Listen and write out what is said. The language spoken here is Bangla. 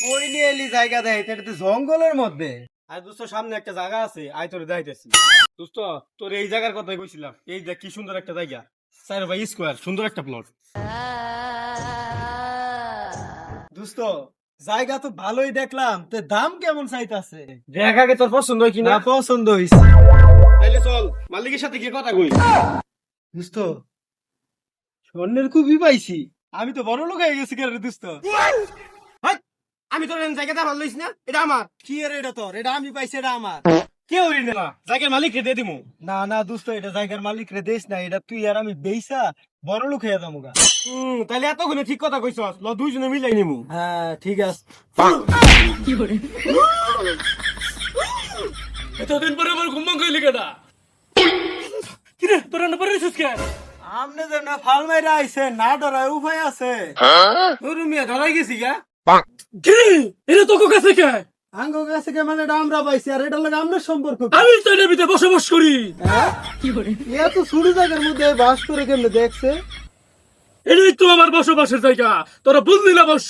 ওই নিয়ে এলি জায়গা দেয় এটা তো জঙ্গলের মধ্যে। আর দোস্ত সামনে একটা জায়গা আছে, আয় তোরে দেখাইতেছি। দোস্ত তোর এই জায়গার কথাই কইছিলাম, এই দেখ কি সুন্দর একটা জায়গা, 4 বাই স্কোয়ার, সুন্দর একটা প্লট। দোস্ত জায়গা তো ভালোই দেখলাম, তে দাম কেমন চাইতাছে? দেখ আগে তোর পছন্দ হয় কিনা। না পছন্দ হইছে। তাইলে চল মালিকের সাথে গিয়ে কথা কই। দোস্ত স্বর্ণের খুবই পাইছি, আমি তো বড় লোক হয়ে গেছি কেন রে দোস্ত? হাই, আমি তোর জায়গাটা ভালো লইছি না, এটা আমার। কি এর এটা তোর? এটা আমি পাইছি, এটা আমার। কেউ ঋণ না, জায়গার মালিককে দিয়ে দিমু। না না দোস্ত, এটা জায়গার মালিক রে দেশ না, এটা তুই আর আমি বেইসা বড় লোক হয়ে যাবো গা। তাইলে এতক্ষণে ঠিক কথা কইছস, ল দুইজনে মিলাই নিমু। হ্যাঁ ঠিক আছে। এতদিন পরে আমার ঘুম ভাঙ গইলি কেডা? কিরে তোর না পরে রইছিস কে? আমনে যে না ফাল মাইরা আইছে, না ডরায় উপায় আছে। তোর মিয়া ধরাই গেছি গা। কিরে এটা তো কাছে কে? আঙ্গ কাছে কে মানে এটা আমরা পাইছি, আর এটা লাগে আমরা সম্পর্ক কি? আমি তো এর ভিতরে বসবাস করি। হ্যাঁ? এ তো ছুটি জায়গার মধ্যে বাস করে কেমনে দেখছে? এটাই তো আমার বসবাসের জায়গা, তোরা বুঝলি না বর্ষ।